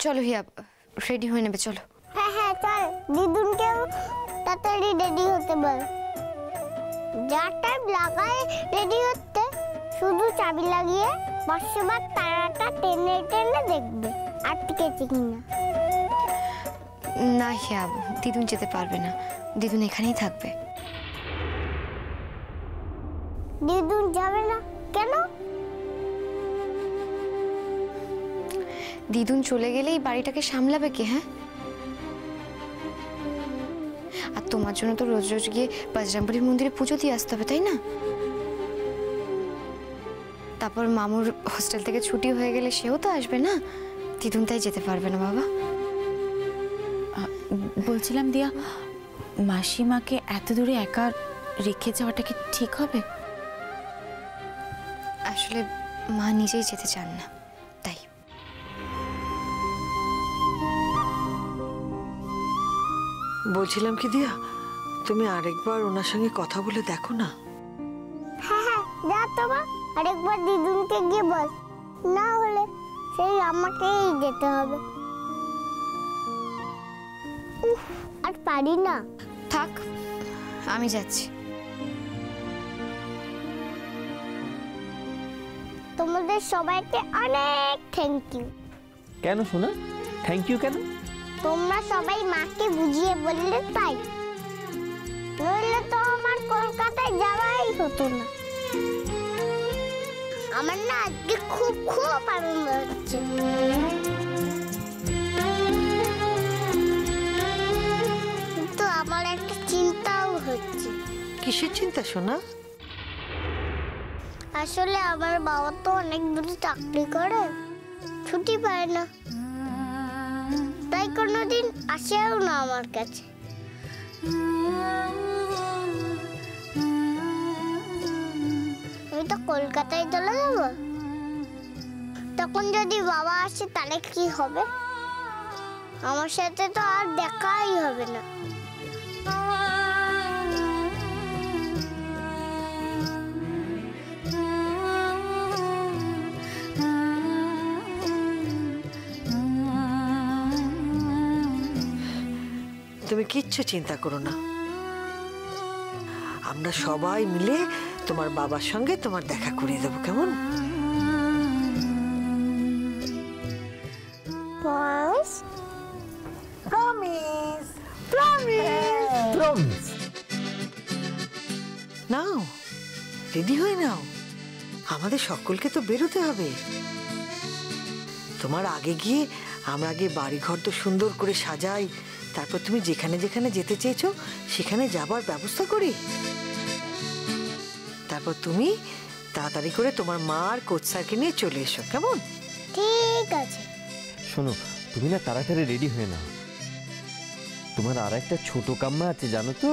চলো হিয়া, রেডি হয়ে নেবে, চলো। হ্যাঁ হ্যাঁ চল, দিদুনকেও তাড়াতাড়ি রেডি হতে বল। যা টাইম লাগায় রেডি হতে, শুধু চাবি লাগিয়ে 500 বার তারাটা টেনে টেনে দেখবে আর টিকেছে কিনা। না হিয়া, দিদুন যেতে পারবে না, দিদুন এখানেই থাকবে। দিদুন যাবে না কেন? দিদুন চলে গেলে এই বাড়িটাকে সামলাবে কে? হ্যাঁ, আর তোমার জন্য তো রোজ রোজ গিয়ে বজরংবলীর মন্দিরে পুজো দিয়ে আসতে হবে, তাই না? তারপর মামুর হোস্টেল থেকে ছুটি হয়ে গেলে সেও তো আসবে না, দিদুন তাই যেতে পারবে না বাবা। বলছিলাম দিয়া, মাসিমাকে এত দূরে একা রেখে যাওয়াটা কি ঠিক হবে? আসলে মা নিজেই যেতে চান না, তাই। বলছিলাম কি দিয়া, তুমি আরেকবার ওনার সঙ্গে কথা বলে দেখো না। হ্যাঁ হ্যাঁ যা তো মা, আরেকবার দিদুনকে গিয়ে বল, না হলে সেই আমাকেই যেতে হবে। উফ, আর পারি না। থাক, আমি যাচ্ছি। তোমাদের সবাইকে অনেক থ্যাংক ইউ। কেন সোনা, থ্যাংক ইউ কেন? তোমরা সবাই মাকে বুঝিয়ে বললে তাই, নইলে তো আমার কলকাতায় যাওয়াই হতো না। আমার না আজকে খুব খুব আনন্দ হচ্ছে। কিন্তু আমার একটা চিন্তাও হচ্ছে। কিসের চিন্তা সোনা? আসলে আমার বাবা তো অনেক দূরে চাকরি করে, ছুটি পায় না, তাই কোনোদিন আসেও না আমার কাছে। আমি তো কলকাতায় চলে যাব, তখন যদি বাবা আসে তাহলে কি হবে? আমার সাথে তো আর দেখাই হবে না। তুমি কিচ্ছু চিন্তা করো না, আমরা সবাই মিলে তোমার বাবার সঙ্গে তোমার দেখা করিয়ে দেবো, কেমন? নাও, রেডি হয়ে নাও, আমাদের সকলকে তো বেরোতে হবে। তোমার আগে গিয়ে আমরা আগে বাড়িঘর তো সুন্দর করে সাজাই, তারপর তুমি যেখানে যেখানে যেতে চেয়েছো সেখানে যাবার ব্যবস্থা করি। তারপর তুমি তাড়াতাড়ি করে তোমার মা আর কোচ স্যারকে নিয়ে চলে এসো, কেমন? ঠিক আছে। শোনো, তুমি না তাড়াতাড়ি রেডি হয়ে নাও। তোমার আর একটা ছোট কাম্মা আছে জানো তো,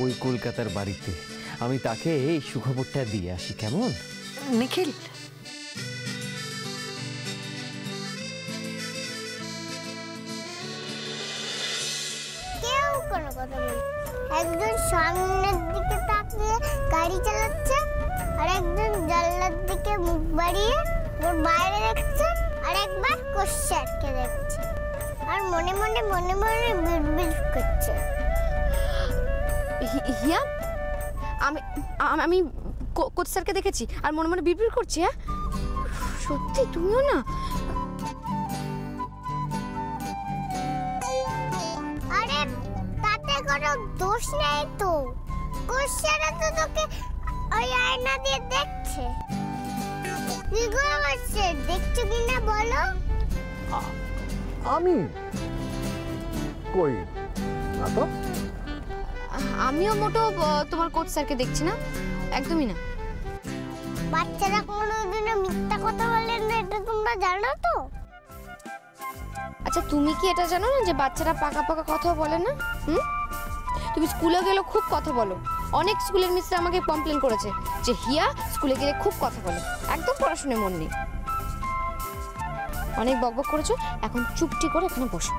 ওই কলকাতার বাড়িতে। আমি তাকে এই সুখবরটা দিয়ে আসি, কেমন? নিখিল, কেউ কোনো কথা বলছে, একজন সামনের দিকে তাকিয়ে গাড়ি চালাচ্ছে, আর একজন জানলার দিকে মুখ বাড়িয়ে ওর বাইরে দেখছে, আর একবার কোশ্চেনকে দেখছে, আর মনে মনে বিড়বিড় করছে। হিয়া, আমি আমি কোচ স্যারকে দেখেছি আর মনে মনে বিড়বিড় করছি। হ্যাঁ সত্যি, তুমিও না? আরে তাতে কোনো দোষ নেই তো, কোশ্চেনটা তো তোকে ওই আয়না দিয়ে দেখছে। কি গো হচ্ছে, দেখছো কিনা বলো? আমি কই না তো। আমিও মোটো তোমার কোচ স্যারকে দেখছি না, একদমই না। বাচ্চারা কোনোদিনও মিথ্যা কথা বলে না, এটা তোমরা জানো তো? আচ্ছা, তুমি কি এটা জানো না যে বাচ্চারা পাকা পাকা কথা বলে না? তুমি স্কুলে গেলে খুব কথা বলো, অনেক স্কুলের মিস্টার আমাকে কমপ্লেন করেছে যে হিয়া স্কুলে গেলে খুব কথা বলে, একদম পড়াশোনায় মন নেই। অনেক বকবক করেছো, এখন চুপটি করে এখানে বসো।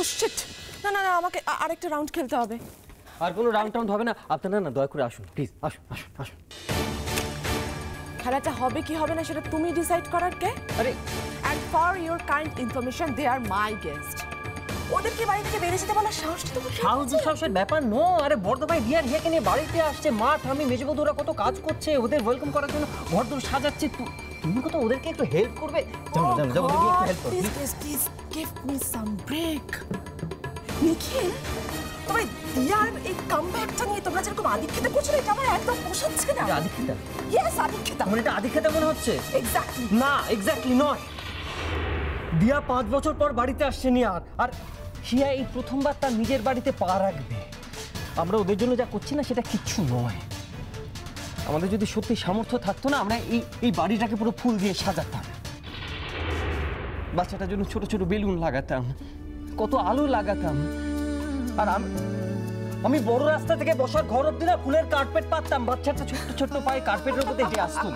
ও শিট, না না না, আমাকে আরেকটা রাউন্ড খেলতে হবে। আর কোনো রাউন্ড টাউন্ড হবে না, আপনারা না দয়া করে আসুন প্লিজ, আসুন আসুন আসুন। খেলাটা হবে কি হবে না সেটা তুমি ডিসাইড করার কে? আরে and for your kind information, they are my guest. ওদেরকে বাড়ি থেকে বেরিয়ে যেতে বলার সাহসটা তোমার? সাহসের ব্যাপার নো। আরে বড় ভাই রিয়াকে নিয়ে বাড়িতে আসছে, মা ঠাম্মি মেজবৌদি ওরা কত কাজ করছে, ওদের ওয়েলকাম করার জন্য ঘরদোর সাজাচ্ছে, তুমি কত ওদেরকে একটু হেল্প করবে। যাও ওদেরকে একটু হেল্প করো please give me some break. Nikhil, তবে দিয়ার এই কামব্যাকটা নিয়ে তোমরা যেরকম আদিক্ষেতা করছো, এটা আমার একদম পোষাচ্ছে না। আদিক্ষেতা? ইয়েস, আদিক্ষেতা। আমার এটা আদিক্ষেতা মনে হচ্ছে। এক্স্যাক্টলি না, এক্স্যাক্টলি নয়। দিয়া 5 বছর পর বাড়িতে আসছে নিয়ার, আর হিয়া এই প্রথমবার তার নিজের বাড়িতে পা রাখবে। আমরা ওদের জন্য যা করছি না সেটা কিচ্ছু নয়। আমাদের যদি সত্যি সামর্থ্য থাকতো না, আমরা এই বাড়িটাকে পুরো ফুল দিয়ে সাজাতাম, বাচ্চাটার জন্য ছোট ছোট বেলুন লাগাতাম, কত আলো লাগাতাম, আর আমি বড় রাস্তা থেকে বসার ঘর অব্দি না ফুলের কার্পেট পাততাম, বাচ্চাটা ছোট্ট ছোট্ট পায়ে কার্পেটের উপর হেঁটে আসতো।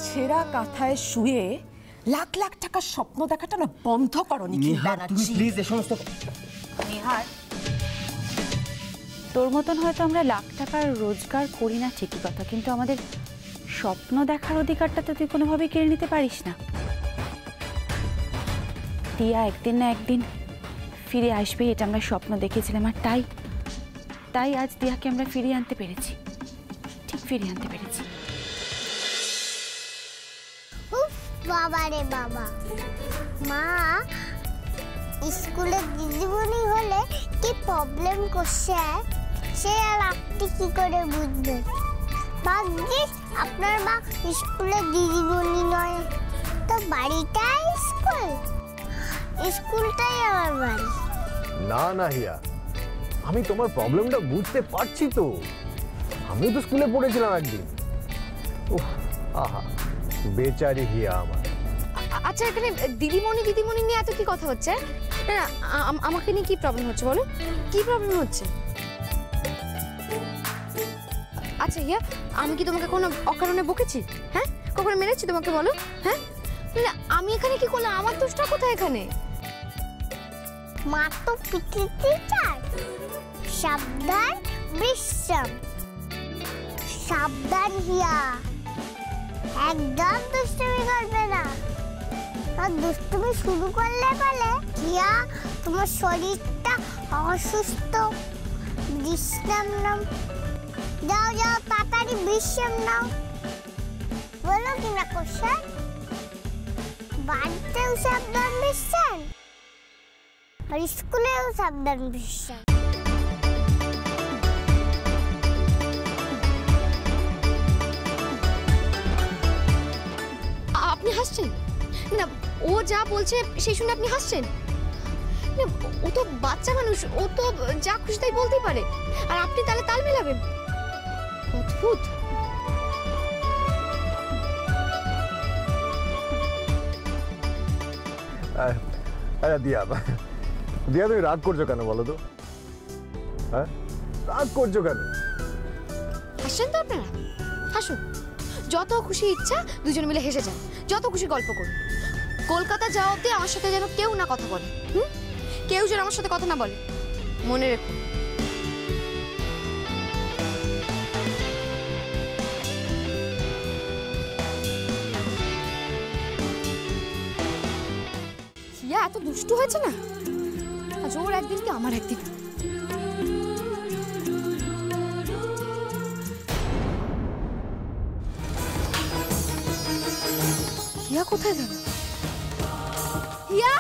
ছেঁড়া কাঁথায় শুয়ে লাখ লাখ টাকার স্বপ্ন দেখাটা না বন্ধ করো নিখিল ব্যানার্জি। প্লিজ এই সমস্ত নিহার, তোর মতন হয়তো আমরা লাখ টাকার রোজগার করি না ঠিকই কথা, কিন্তু আমাদের স্বপ্ন দেখার অধিকারটা তো তুই কোনোভাবেই কেড়ে নিতে পারিস না। দিয়া একদিন না একদিন ফিরে আসবে, এটা আমরা স্বপ্ন দেখেছিলাম, আর তাই আজ দিয়াকে আমরা ফিরিয়ে আনতে পেরেছি, ঠিক ফিরিয়ে আনতে পেরেছি। বাবা রে বাবা, মা স্কুলে দিদিমণি হলে কি প্রবলেম করছে সে আর আপনি কি করে বুঝবেন? ভাগ্যিস আপনার মা স্কুলে দিদিমণি নয়, তো বাড়িটাই স্কুল, স্কুলটাই আমার বাড়ি। না না হিয়া, আমি তোমার প্রবলেমটা বুঝতে পারছি তো, আমি তো স্কুলে পড়েছিলাম একদিন। ওহ আহা, বেচারি হিয়া আমার। আচ্ছা, এখানে দিদিমণি নিয়ে এত কি কথা হচ্ছে? না আমাকে নিয়ে কি প্রবলেম হচ্ছে বলো, কি প্রবলেম হচ্ছে? আচ্ছা হিয়া, আমি কি তোমাকে কোনো অকারণে বকেছি? হ্যাঁ, কখনো মেরেছি তোমাকে বলো? হ্যাঁ, আমি এখানে কি করলাম? আমার দোষটা কোথায় এখানে? মা তো পিটিতে চায়। সাবধান বিশ্রাম, সাবধান হিয়া, একদম দুষ্টুমি করবে না। আর দুষ্টুমি শুরু করলে বলে হিয়া তোমার শরীরটা অসুস্থ, বিশ্রাম নাও। যাও যাও তাড়াতাড়ি বিশ্রাম নাও। বলো কিনা কোশ্চেন? বাড়িতেও সাবধান বিশ্রাম আর স্কুলেও সাবধান বিশ্রাম। আপনি হাসছেন না? ও যা বলছে সেই শুনে আপনি হাসছেন না? ও তো বাচ্চা মানুষ, ও তো যা খুশি তাই বলতেই পারে, আর আপনি তাহলে তাল মেলাবেন? অদ্ভুত। আরে দিয়া, দিয়া তুমি রাগ করছো কেন বলো তো? হ্যাঁ, রাগ করছো কেন? হাসছেন তো আপনারা, হাসুন। যত খুশি ইচ্ছা দুজন মিলে হেসে যান, যত খুশি গল্প করুন। কলকাতা যাওয়া অব্দি আমার সাথে যেন কেউ না কথা বলে, কেউ যেন আমার সাথে কথা না বলে, মনে রেখো। হিয়া এত দুষ্টু হয়েছে না, আজ ওর একদিন কি আমার একদিন। হিয়া কোথায় গেল? হিয়া